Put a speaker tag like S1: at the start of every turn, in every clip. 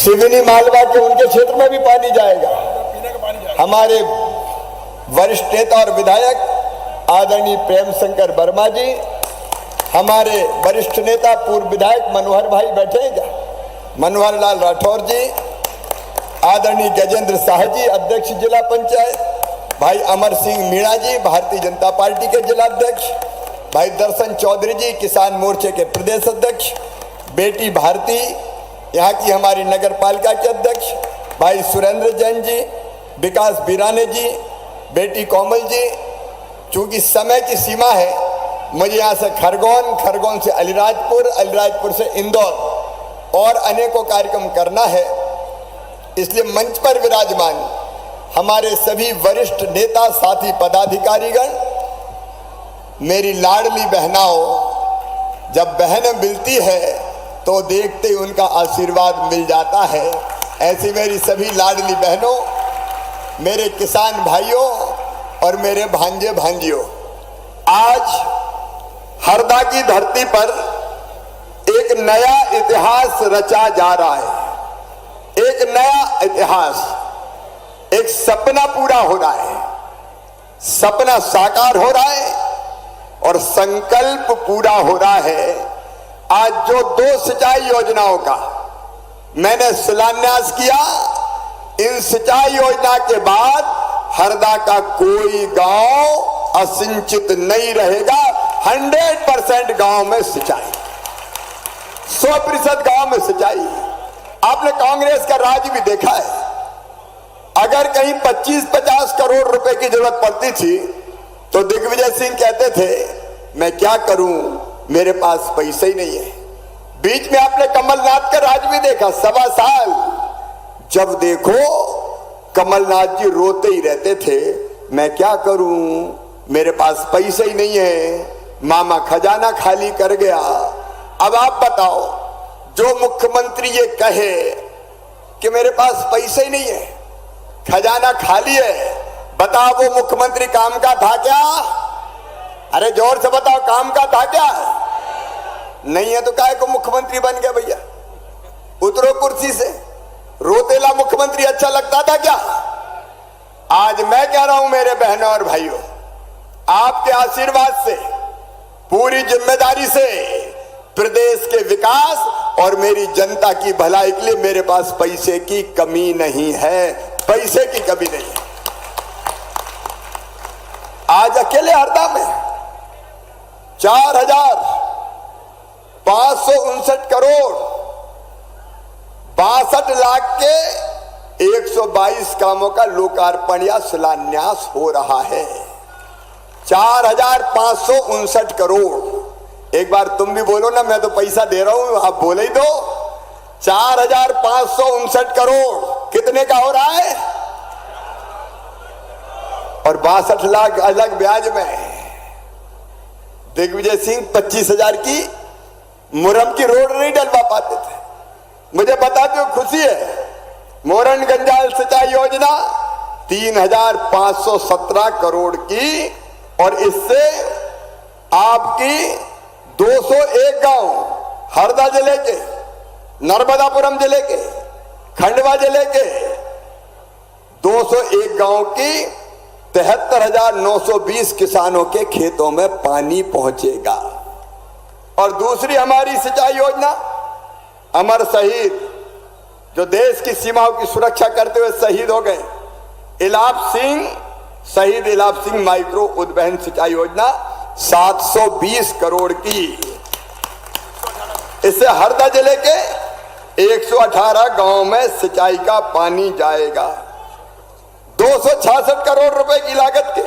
S1: सिवनी मालवा के उनके क्षेत्र में भी पानी जाएगा। हमारे वरिष्ठ नेता और विधायक आदरणीय प्रेम शंकर वर्मा जी, हमारे वरिष्ठ नेता पूर्व विधायक मनोहर भाई बैठे हैं क्या, मनोहर लाल राठौर जी, आदरणीय गजेंद्र शाह जी अध्यक्ष जिला पंचायत, भाई अमर सिंह मीणा जी भारतीय जनता पार्टी के जिला अध्यक्ष, भाई दर्शन चौधरी जी किसान मोर्चे के प्रदेश अध्यक्ष, बेटी भारती यहाँ की हमारी नगर पालिका के अध्यक्ष, भाई सुरेंद्र जैन जी, विकास बिराने जी, बेटी कोमल जी। चूंकि समय की सीमा है, मुझे यहाँ से खरगोन, खरगोन से अलीराजपुर, अलीराजपुर से इंदौर और अनेकों कार्यक्रम करना है। इसलिए मंच पर विराजमान हमारे सभी वरिष्ठ नेता साथी पदाधिकारीगण, मेरी लाडली बहनाओं, जब बहन मिलती है तो देखते ही उनका आशीर्वाद मिल जाता है। ऐसी मेरी सभी लाडली बहनों, मेरे किसान भाइयों और मेरे भांजे भांजियों, आज हरदा की धरती पर एक नया इतिहास रचा जा रहा है। एक नया इतिहास, एक सपना पूरा हो रहा है, सपना साकार हो रहा है और संकल्प पूरा हो रहा है। आज जो 2 सिंचाई योजनाओं का मैंने शिलान्यास किया, इन सिंचाई योजना के बाद हरदा का कोई गांव असिंचित नहीं रहेगा। 100% गांव में सिंचाई, 100% गांव में सिंचाई। आपने कांग्रेस का राज भी देखा है। अगर कहीं 25-50 करोड़ रुपए की जरूरत पड़ती थी तो दिग्विजय सिंह कहते थे मैं क्या करूं, मेरे पास पैसे ही नहीं है। बीच में आपने कमलनाथ का राज भी देखा, 1.25 साल। जब देखो कमलनाथ जी रोते ही रहते थे, मैं क्या करूं, मेरे पास पैसे ही नहीं है, मामा खजाना खाली कर गया। अब आप बताओ, जो मुख्यमंत्री ये कहे कि मेरे पास पैसे ही नहीं है, खजाना खाली है, बताओ वो मुख्यमंत्री काम का था क्या? अरे जोर से बताओ, काम का था क्या? नहीं है तो काहे को मुख्यमंत्री बन गया भैया? उतरो कुर्सी से। रोतेला मुख्यमंत्री अच्छा लगता था क्या? आज मैं कह रहा हूं मेरे बहनों और भाइयों, आपके आशीर्वाद से, पूरी जिम्मेदारी से प्रदेश के विकास और मेरी जनता की भलाई के लिए मेरे पास पैसे की कमी नहीं है, पैसे की कमी नहीं है। आज अकेले हरदा में 4,559 करोड़ 62 लाख के 122 कामों का लोकार्पण या शिलान्यास हो रहा है। 4,559 करोड़। एक बार तुम भी बोलो ना, मैं तो पैसा दे रहा हूं, आप बोले ही दो। 4,559 करोड़ कितने का हो रहा है? और 62 लाख अलग ब्याज में। दिग्विजय सिंह 25,000 की मुरम की रोड नहीं डलवा पाते थे। मुझे बताते हो खुशी है, मोरन गंजाल सिंचाई योजना 3,517 करोड़ की, और इससे आपकी 201 गांव हरदा जिले के, नर्मदापुरम जिले के, खंडवा जिले के 201 गांव की 73,920 किसानों के खेतों में पानी पहुंचेगा। और दूसरी हमारी सिंचाई योजना, अमर शहीद जो देश की सीमाओं की सुरक्षा करते हुए शहीद हो गए, इलाप सिंह, शहीद इलाप सिंह माइक्रो उद्वहन सिंचाई योजना 720 करोड़ की। इससे हरदा जिले के 118 गांव में सिंचाई का पानी जाएगा। 266 करोड़ रुपए की लागत के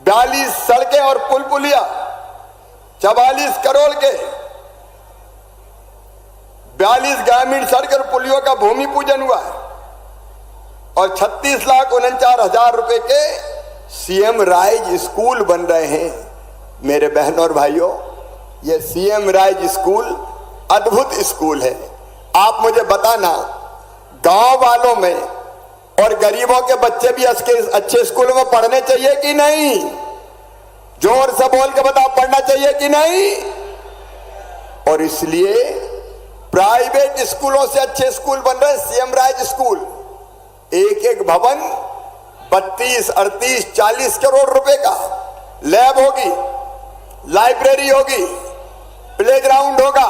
S1: 42 सड़कें और पुल पुलिया, 44 करोड़ के 42 ग्रामीण सड़क और पुलियों का भूमि पूजन हुआ है, और 36,49,000 रुपए के सीएम राइज स्कूल बन रहे हैं। मेरे बहनों और भाइयों, ये सीएम राइज स्कूल अद्भुत स्कूल है। आप मुझे बताना, गांव वालों में और गरीबों के बच्चे भी अच्छे स्कूलों में पढ़ने चाहिए कि नहीं? जोर से बोल के बताओ, पढ़ना चाहिए कि नहीं? और इसलिए प्राइवेट प्राइवेट स्कूलों से अच्छे स्कूल बन रहे, सीएम राज स्कूल, एक एक भवन 32, 38, 40 करोड़ रुपए का, लैब होगी, लाइब्रेरी होगी, प्लेग्राउंड होगा,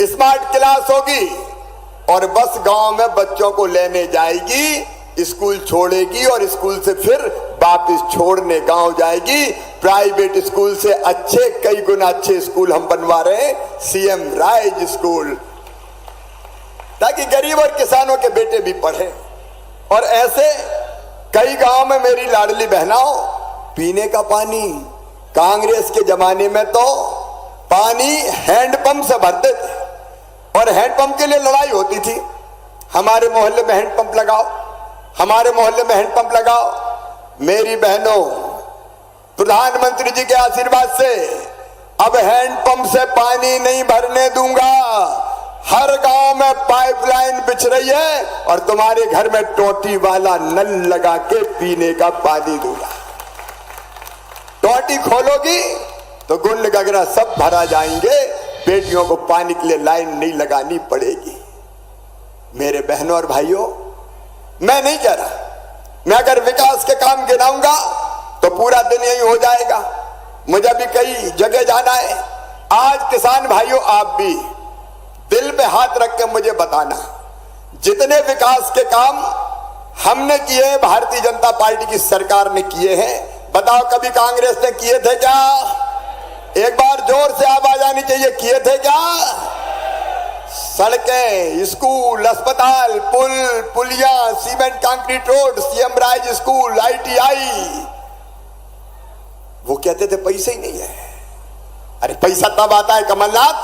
S1: स्मार्ट क्लास होगी, और बस गांव में बच्चों को लेने जाएगी, स्कूल छोड़ेगी और स्कूल से फिर वापस छोड़ने गांव जाएगी। प्राइवेट स्कूल से अच्छे, कई गुना अच्छे स्कूल हम बनवा रहे हैं, सीएम राज स्कूल, ताकि गरीब और किसानों के बेटे भी पढ़े। और ऐसे कई गांव में मेरी लाडली बहनाओं, पीने का पानी, कांग्रेस के जमाने में तो पानी हैंडपंप से भरते थे और हैंडपंप के लिए लड़ाई होती थी, हमारे मोहल्ले में हैंडपंप लगाओ, हमारे मोहल्ले में हैंडपंप लगाओ। मेरी बहनों, प्रधानमंत्री जी के आशीर्वाद से अब हैंडपंप से पानी नहीं भरने दूंगा। हर गांव में पाइपलाइन बिछ रही है और तुम्हारे घर में टोटी वाला नल लगा के पीने का पानी दूंगा। टोटी खोलोगी तो गुंड गगरा सब भरा जाएंगे, बेटियों को पानी के लिए लाइन नहीं लगानी पड़ेगी। मेरे बहनों और भाइयों, मैं नहीं कह रहा, मैं अगर विकास के काम गिनाऊंगा तो पूरा दिन यही हो जाएगा, मुझे भी कई जगह जाना है। आज किसान भाइयों, आप भी दिल पे हाथ रख के मुझे बताना, जितने विकास के काम हमने किए हैं, भारतीय जनता पार्टी की सरकार ने किए हैं, बताओ कभी कांग्रेस ने किए थे क्या? एक बार जोर से आवाज आनी चाहिए, किए थे क्या? सड़कें, स्कूल, अस्पताल, पुल, पुलिया, सीमेंट कंक्रीट रोड, सीएम राज स्कूल, आईटीआई। वो कहते थे पैसे ही नहीं है। अरे पैसा तब आता है कमलनाथ,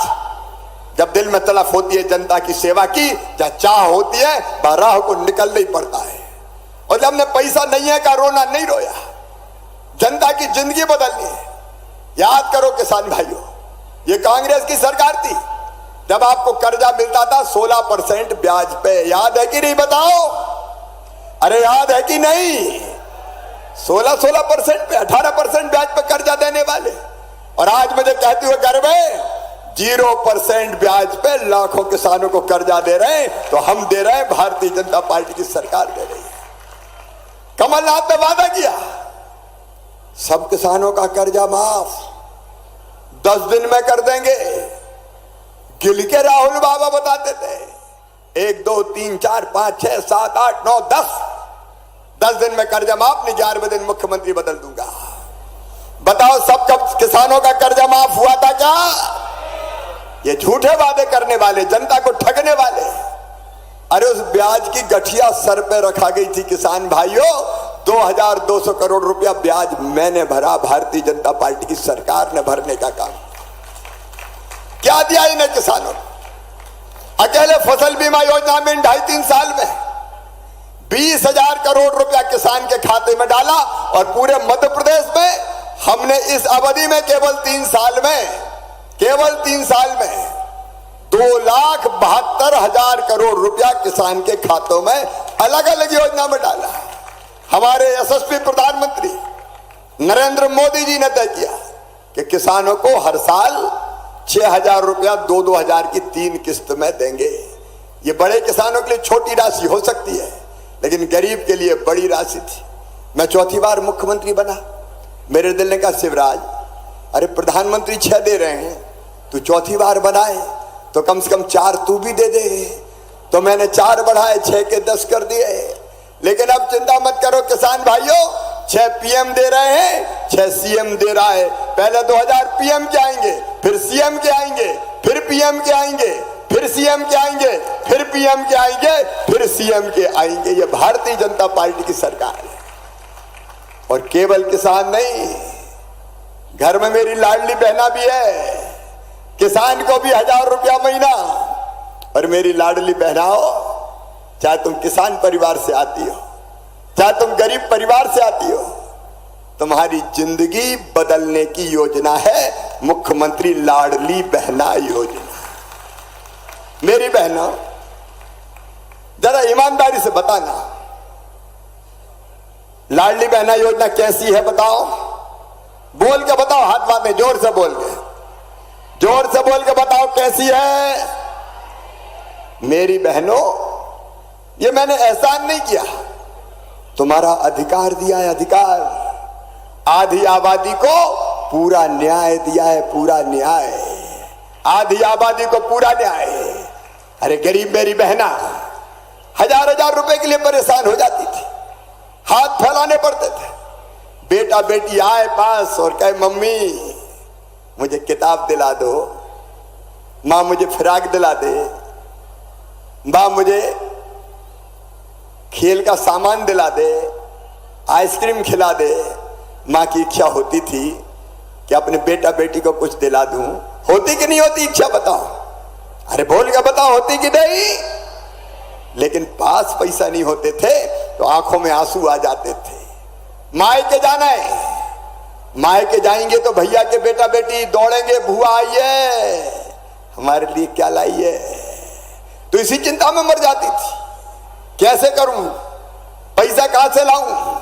S1: जब दिल में तड़प होती है जनता की सेवा की, जहां चाह होती है वहां राह को निकलना ही पड़ता है। और जब हमने पैसा नहीं है का रोना नहीं रोया, जनता की जिंदगी बदलनी है। याद करो किसान भाइयों, ये कांग्रेस की सरकार थी जब आपको कर्जा मिलता था 16% ब्याज पे, याद है कि नहीं बताओ? अरे याद है कि नहीं? 16% पे, 18% ब्याज पे कर्जा देने वाले, और आज मुझे कहते हुए गर्व है 0% ब्याज पे लाखों किसानों को कर्जा दे रहे हैं। तो हम दे रहे हैं, भारतीय जनता पार्टी की सरकार दे रही है। कमलनाथ ने वादा किया सब किसानों का कर्जा माफ 10 दिन में कर देंगे। गिल के राहुल बाबा बताते थे 1, 2, 3, 4, 5, 6, 7, 8, 9, 10 दिन में कर्जा माफ, नहीं 11वें दिन मुख्यमंत्री बदल दूंगा। बताओ सब किसानों का कर्जा माफ हुआ था क्या? ये झूठे वादे करने वाले, जनता को ठगने वाले। अरे उस ब्याज की गठिया सर पे रखा गई थी किसान भाइयों, 2200 करोड़ रुपया ब्याज मैंने भरा, भारतीय जनता पार्टी की सरकार ने भरने का काम। क्या दिया इन्हें किसानों ने? अकेले फसल बीमा योजना में 2.5-3 साल में 20,000 करोड़ रुपया किसान के खाते में डाला, और पूरे मध्य प्रदेश में हमने इस अवधि में केवल 3 साल में 2,72,000 करोड़ रुपया किसान के खातों में अलग अलग योजना में डाला। हमारे यशस्वी प्रधानमंत्री नरेंद्र मोदी जी ने तय किया कि किसानों को हर साल 6,000 रुपया 2-2 हजार की 3 किस्त में देंगे। ये बड़े किसानों के लिए छोटी राशि हो सकती है, लेकिन गरीब के लिए बड़ी राशि थी। मैं चौथी बार मुख्यमंत्री बना, मेरे दिल ने कहा शिवराज, अरे प्रधानमंत्री 6 दे रहे हैं, तू चौथी बार बनाए तो कम से कम 4 तू भी दे दे। तो मैंने 4 बढ़ाए, 6 के 10 कर दिए। लेकिन अब चिंता मत करो किसान भाइयों, 6 पीएम दे रहे हैं, 6 सीएम दे रहा है। पहले 2000 पीएम के आएंगे, फिर सीएम के आएंगे, फिर पीएम के आएंगे, फिर सीएम के आएंगे, फिर पीएम के आएंगे, फिर सीएम के आएंगे। ये भारतीय जनता पार्टी की सरकार है। और केवल किसान नहीं, घर में मेरी लाडली बहना भी है, किसान को भी 1000 रुपया महीना। और मेरी लाडली बहनाओ, चाहे तुम किसान परिवार से आती हो, चाहे तुम गरीब परिवार से आती हो, तुम्हारी जिंदगी बदलने की योजना है मुख्यमंत्री लाडली बहना योजना। मेरी बहनों, जरा ईमानदारी से बताना, लाडली बहना योजना कैसी है बताओ? बोल के बताओ, हाथ बांधे, जोर से बोल के बताओ कैसी है। मेरी बहनों, ये मैंने एहसान नहीं किया, तुम्हारा अधिकार दिया है, अधिकार। आधी आबादी को पूरा न्याय दिया है, पूरा न्याय। आधी आबादी को पूरा न्याय। अरे गरीब मेरी बहना हजार हजार रुपए के लिए परेशान हो जाती थी, हाथ फैलाने पड़ते थे। बेटा बेटी आए पास और कहे मम्मी मुझे किताब दिला दो, माँ मुझे फ्राक दिला दे, माँ मुझे खेल का सामान दिला दे, आइसक्रीम खिला दे। माँ की इच्छा होती थी कि अपने बेटा बेटी को कुछ दिला दूं। होती कि नहीं होती इच्छा बताओ? अरे बोल के बताओ, होती कि नहीं? लेकिन पास पैसा नहीं होते थे तो आंखों में आंसू आ जाते थे। मायके जाना है, मायके जाएंगे तो भैया के बेटा बेटी दौड़ेंगे, बुआ आइए हमारे लिए क्या लाई है। तो इसी चिंता में मर जाती थी, कैसे करूं, पैसा कहां से लाऊं।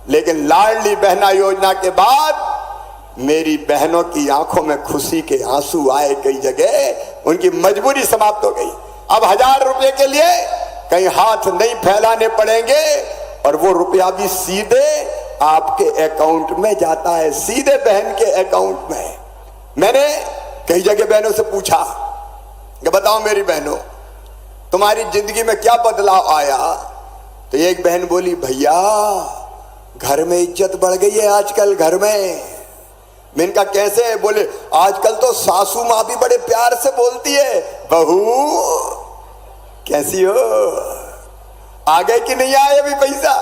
S1: लेकिन लाडली बहना योजना के बाद मेरी बहनों की आंखों में खुशी के आंसू आए। कई जगह उनकी मजबूरी समाप्त हो गई। अब 1000 रुपए के लिए कहीं हाथ नहीं फैलाने पड़ेंगे और वो रुपया भी सीधे आपके अकाउंट में जाता है, सीधे बहन के अकाउंट में। मैंने कई जगह बहनों से पूछा कि बताओ मेरी बहनों तुम्हारी जिंदगी में क्या बदलाव आया। तो एक बहन बोली भैया घर में इज्जत बढ़ गई है आजकल घर में। मैंने कहा कैसे है? बोले आजकल तो सासू माँ भी बड़े प्यार से बोलती है, बहू कैसी हो, आ गए कि नहीं आए अभी पैसा।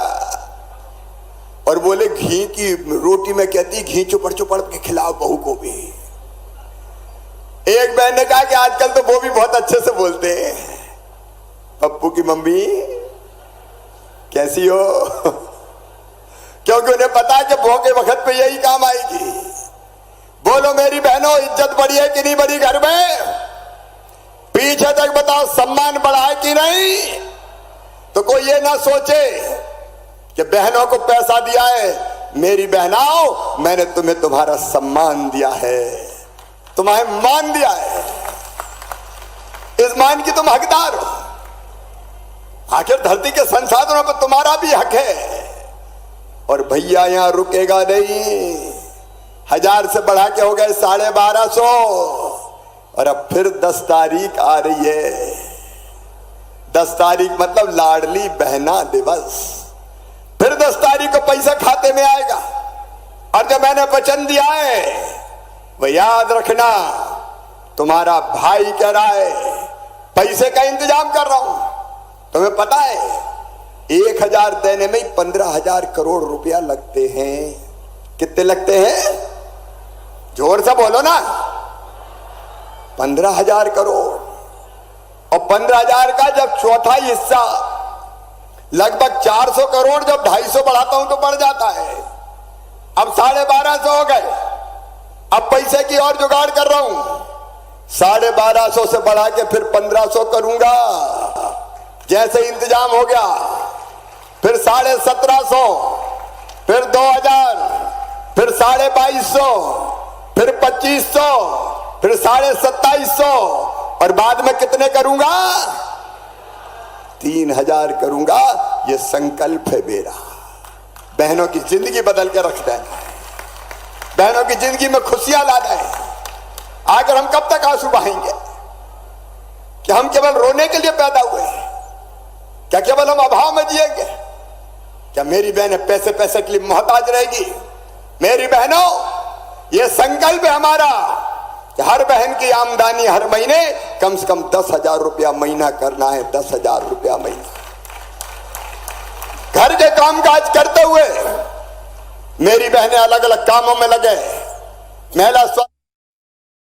S1: और बोले घी की रोटी में कहती घी चुपड़ चुपड़ के खिलाओ बहू को भी। एक बहन ने कहा कि आजकल तो वो भी बहुत अच्छे से बोलते हैं, पप्पू की मम्मी कैसी हो, क्योंकि उन्हें पता है कि बहू के वक्त पे यही काम आएगी। बोलो मेरी बहनों इज्जत बढ़ी है कि नहीं बढ़ी घर में? पीछे तक बताओ सम्मान बढ़ा है कि नहीं? तो कोई ये ना सोचे कि बहनों को पैसा दिया है। मेरी बहनाओं मैंने तुम्हें तुम्हारा सम्मान दिया है, तुम्हें मान दिया है, इस मान की तुम हकदार हो। आखिर धरती के संसाधनों पर तुम्हारा भी हक है। और भैया यहां रुकेगा नहीं, 1000 से बढ़ा के हो गए 1250 और अब फिर 10 तारीख आ रही है। 10 तारीख मतलब लाडली बहना दिवस। फिर 10 तारीख को पैसा खाते में आएगा। और जो मैंने वचन दिया है वह याद रखना। तुम्हारा भाई कह रहा है पैसे का इंतजाम कर रहा हूं। तुम्हें पता है 1000 देने में ही 15,000 करोड़ रुपया लगते हैं। कितने लगते हैं? जोर से बोलो ना। 15,000 करोड़। और 15,000 का जब चौथा हिस्सा लगभग 400 करोड़ जब 250 बढ़ाता हूं तो बढ़ जाता है। अब 1250 हो गए। अब पैसे की और जुगाड़ कर रहा हूं। 1250 से बढ़ा के फिर 1500 करूंगा। जैसे इंतजाम हो गया फिर 1750, फिर 2000, फिर 2250, फिर 2500, फिर 2750 और बाद में कितने करूंगा? 3000 करूंगा। ये संकल्प है मेरा। बहनों की जिंदगी बदल के रख देना है, बहनों की जिंदगी में खुशियां लाना है। आखिर हम कब तक आंसू बहाएंगे? क्या हम केवल रोने के लिए पैदा हुए हैं? क्या केवल हम अभाव में जिएंगे? क्या मेरी बहनें पैसे पैसे के लिए मोहताज रहेगी? मेरी बहनों ये संकल्प है हमारा कि हर बहन की आमदनी हर महीने कम से कम 10,000 रुपया महीना करना है। 10,000 रुपया महीना। घर के कामकाज करते हुए मेरी बहनें अलग अलग कामों में लगे। महिला